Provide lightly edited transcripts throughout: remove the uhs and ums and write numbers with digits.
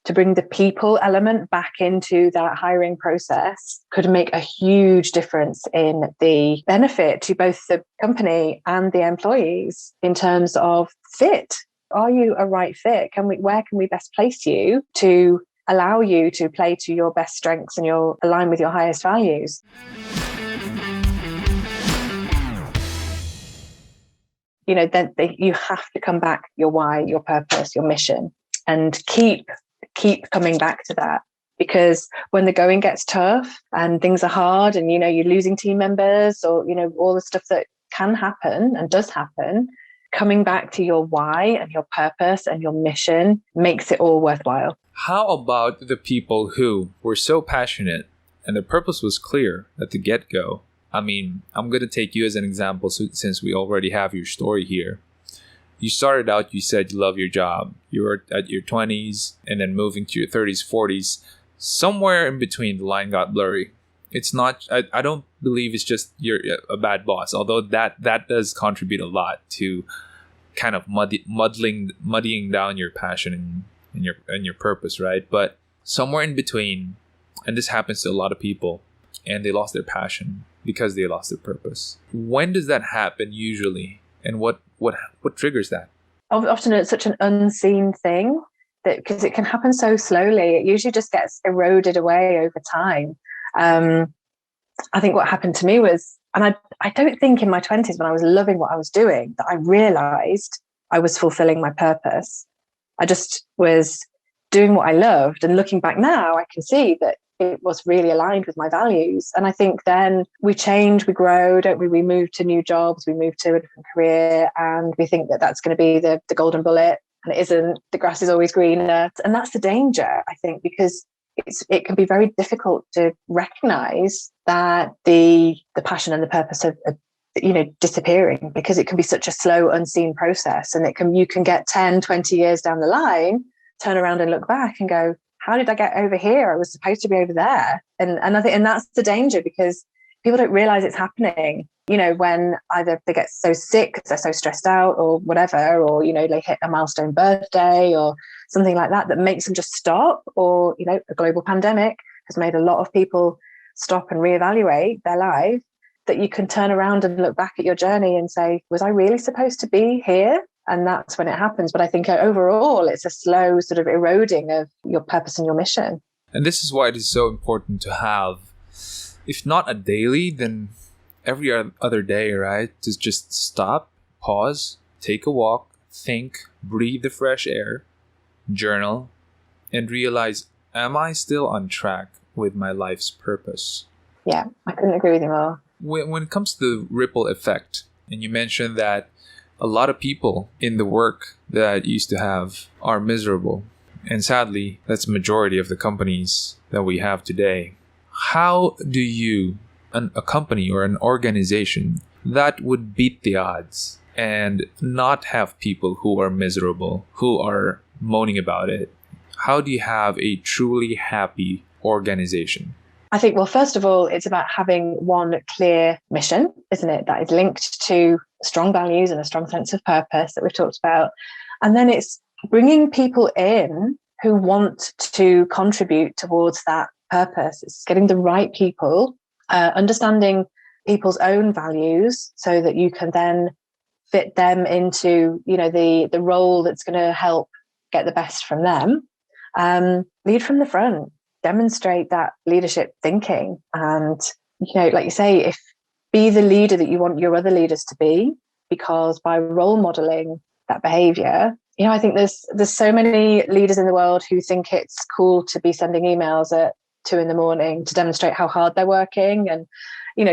to bring the people element back into that hiring process could make a huge difference in the benefit to both the company and the employees in terms of fit. Are you a right fit? Where can we best place you to allow you to play to your best strengths and align with your highest values? Then you have to come back your why, your purpose, your mission, and keep coming back to that. Because when the going gets tough and things are hard and, you're losing team members or, all the stuff that can happen and does happen, coming back to your why and your purpose and your mission makes it all worthwhile. How about the people who were so passionate and their purpose was clear at the get-go? I mean, I'm going to take you as an example since we already have your story here. You started out, you said you love your job. You were at your 20s and then moving to your 30s, 40s. Somewhere in between, the line got blurry. It's not, I don't believe it's just you're a bad boss, although that does contribute a lot to kind of muddying down your passion and your purpose, right? But somewhere in between, and this happens to a lot of people, and they lost their passion because they lost their purpose. When does that happen usually? And what triggers that? Often it's such an unseen thing that because it can happen so slowly, it usually just gets eroded away over time. I think what happened to me was, and I don't think in my 20s when I was loving what I was doing, that I realized I was fulfilling my purpose. I just was doing what I loved. And looking back now, I can see that it was really aligned with my values. And I think then we change, we grow, don't we? We move to new jobs, we move to a different career, and we think that that's going to be the golden bullet. And it isn't. The grass is always greener. And that's the danger, I think, because it can be very difficult to recognize that the passion and the purpose are disappearing, because it can be such a slow, unseen process. And you can get 10, 20 years down the line, turn around and look back and go, how did I get over here? I was supposed to be over there. And I think, and that's the danger, because people don't realize it's happening, when either they get so sick because they're so stressed out or whatever, or, they hit a milestone birthday or something like that makes them just stop, or, a global pandemic has made a lot of people stop and reevaluate their life, that you can turn around and look back at your journey and say, was I really supposed to be here? And that's when it happens. But I think overall, it's a slow sort of eroding of your purpose and your mission. And this is why it is so important to have, if not a daily, then every other day, right? To just stop, pause, take a walk, think, breathe the fresh air, journal, and realize, am I still on track with my life's purpose? Yeah, I couldn't agree with you more. When it comes to the ripple effect, and you mentioned that a lot of people in the work that I used to have are miserable. And sadly, that's the majority of the companies that we have today. How do you, a company or an organization that would beat the odds and not have people who are miserable, who are moaning about it, how do you have a truly happy organization? I think, well, first of all, it's about having one clear mission, isn't it? That is linked to strong values and a strong sense of purpose that we've talked about. And then it's bringing people in who want to contribute towards that purpose. It's getting the right people, understanding people's own values so that you can then fit them into, the role that's going to help get the best from them. Lead from the front. Demonstrate that leadership thinking, and like you say, be the leader that you want your other leaders to be, because by role modeling that behavior, I think there's so many leaders in the world who think it's cool to be sending emails at 2 a.m. to demonstrate how hard they're working, and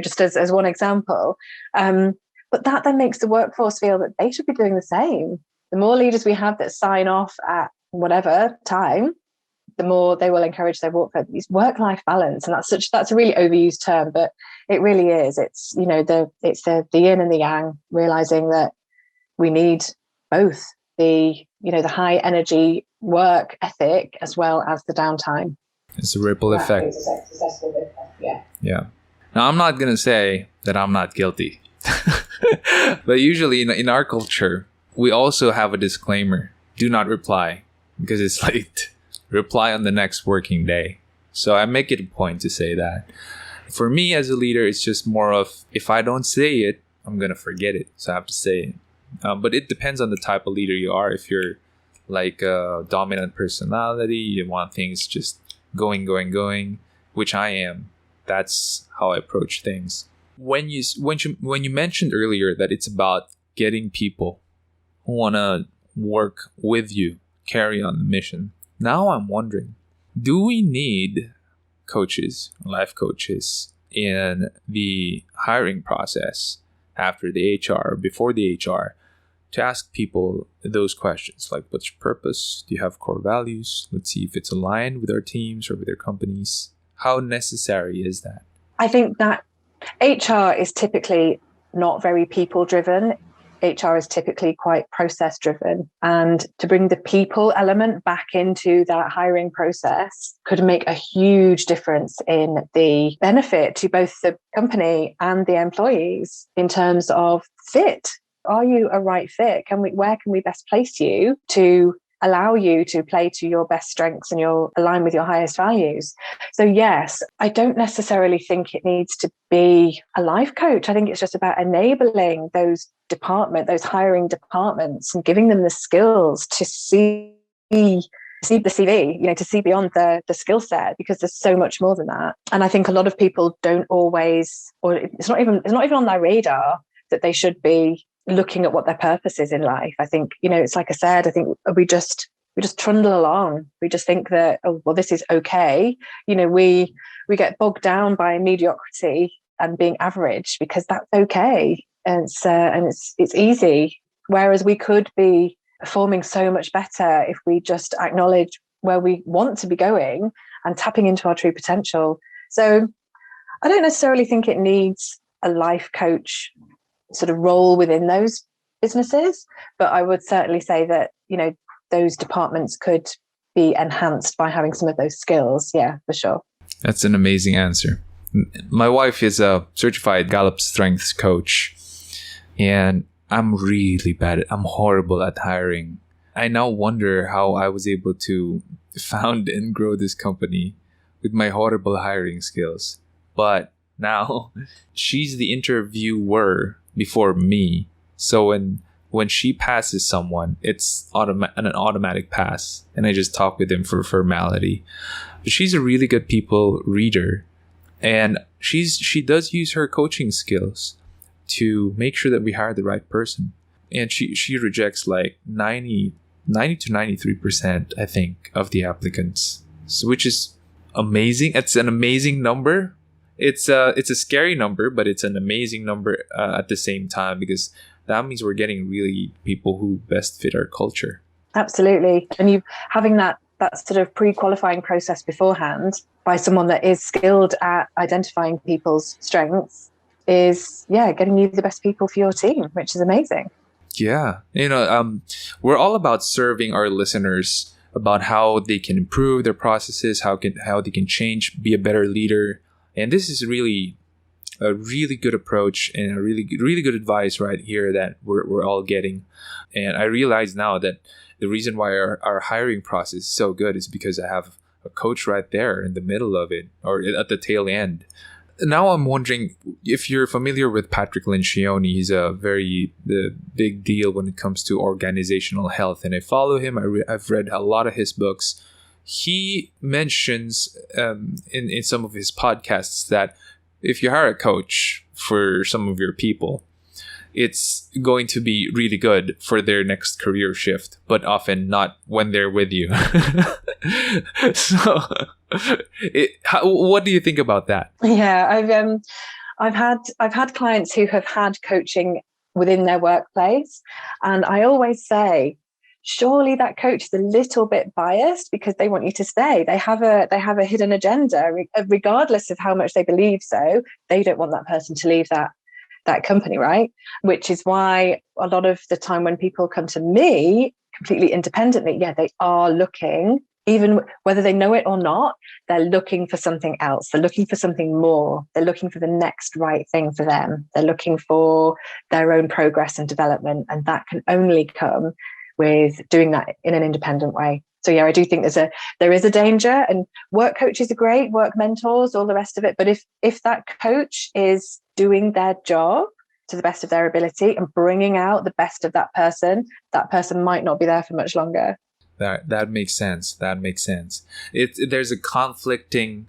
just as one example, but that then makes the workforce feel that they should be doing the same. The more leaders we have that sign off at whatever time, the more they will encourage their work-life balance. And that's a really overused term, but it really is. It's, the yin and the yang, realizing that we need both the high energy work ethic as well as the downtime. It's a ripple effect. Yeah. Now, I'm not going to say that I'm not guilty, but usually in our culture, we also have a disclaimer. Do not reply because it's late. reply on the next working day. So I make it a point to say that. For me as a leader, it's just more of, if I don't say it, I'm going to forget it. So I have to say it. But it depends on the type of leader you are. If you're like a dominant personality, you want things just going, which I am. That's how I approach things. When you mentioned earlier that it's about getting people who want to work with you, carry on the mission. Now I'm wondering, do we need coaches, life coaches, in the hiring process after the HR, before the HR, to ask people those questions like, what's your purpose? Do you have core values? Let's see if it's aligned with our teams or with our companies. How necessary is that? I think that HR is typically not very people driven. HR is typically quite process driven, and to bring the people element back into that hiring process could make a huge difference in the benefit to both the company and the employees in terms of fit. Are you a right fit? Where can we best place you to allow you to play to your best strengths and align with your highest values? So yes, I don't necessarily think it needs to be a life coach. I think it's just about enabling those hiring departments, and giving them the skills to see the CV, to see beyond the skill set, because there's so much more than that. And I think a lot of people don't always, or it's not even on their radar that they should be looking at what their purpose is in life. I think, it's like I said, I think we just trundle along. We just think that, oh, well, this is okay. We get bogged down by mediocrity and being average because that's okay. And it's easy. Whereas we could be performing so much better if we just acknowledge where we want to be going and tapping into our true potential. So I don't necessarily think it needs a life coach sort of role within those businesses, but I would certainly say that, those departments could be enhanced by having some of those skills. Yeah, for sure. That's an amazing answer. My wife is a certified Gallup strengths coach, and I'm horrible at hiring. I now wonder how I was able to found and grow this company with my horrible hiring skills. But now she's the interviewer before me. So when she passes someone, it's an automatic pass, and I just talk with them for formality. But she's a really good people reader, and she does use her coaching skills to make sure that we hire the right person. And she rejects like 90 to 93%, I think, of the applicants, which is amazing. It's an amazing number. It's a scary number, but it's an amazing number at the same time, because that means we're getting really people who best fit our culture. Absolutely. And you having that sort of pre-qualifying process beforehand by someone that is skilled at identifying people's strengths is, getting you the best people for your team, which is amazing. Yeah. We're all about serving our listeners about how they can improve their processes, how they can change, be a better leader. And this is really a really good approach and a really good advice right here that we're all getting. And I realize now that the reason why our hiring process is so good is because I have a coach right there in the middle of it, or at the tail end. Now I'm wondering if you're familiar with Patrick Lencioni. He's the big deal when it comes to organizational health, and I follow him. I've read a lot of his books. He mentions in some of his podcasts that if you hire a coach for some of your people, it's going to be really good for their next career shift, but often not when they're with you. So, what do you think about that? Yeah, I've had clients who have had coaching within their workplace, and I always say, surely that coach is a little bit biased because they want you to stay. They have a hidden agenda, regardless of how much they believe so. They don't want that person to leave that company, right? Which is why a lot of the time when people come to me completely independently, they are looking, even whether they know it or not, they're looking for something else. They're looking for something more. They're looking for the next right thing for them. They're looking for their own progress and development. And that can only come with doing that in an independent way. So yeah, I do think there is a danger, and work coaches are great, work mentors, all the rest of it. But if that coach is doing their job to the best of their ability and bringing out the best of that person might not be there for much longer. That makes sense. That makes sense. There's a conflicting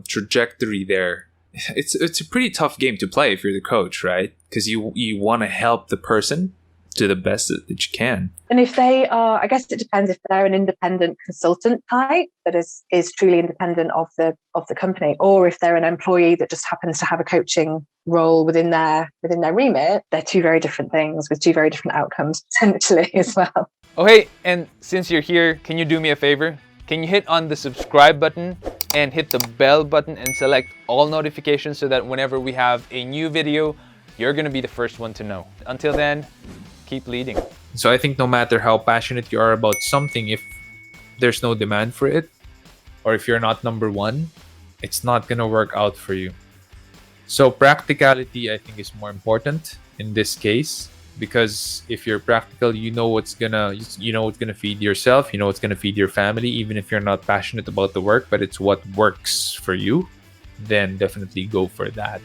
trajectory there. It's a pretty tough game to play if you're the coach, right? Because you want to help the person to the best that you can. And if they are, I guess it depends if they're an independent consultant type that is truly independent of the company, or if they're an employee that just happens to have a coaching role within their remit. They're two very different things with two very different outcomes potentially as well. Oh hey, and since you're here, can you do me a favor? Can you hit on the subscribe button and hit the bell button and select all notifications so that whenever we have a new video, you're going to be the first one to know. Until then, keep leading. So I think no matter how passionate you are about something, if there's no demand for it, or if you're not number one, it's not going to work out for you. So practicality, I think, is more important in this case, because if you're practical, you know what's gonna feed yourself, you know what's gonna feed your family, even if you're not passionate about the work, but it's what works for you, then definitely go for that.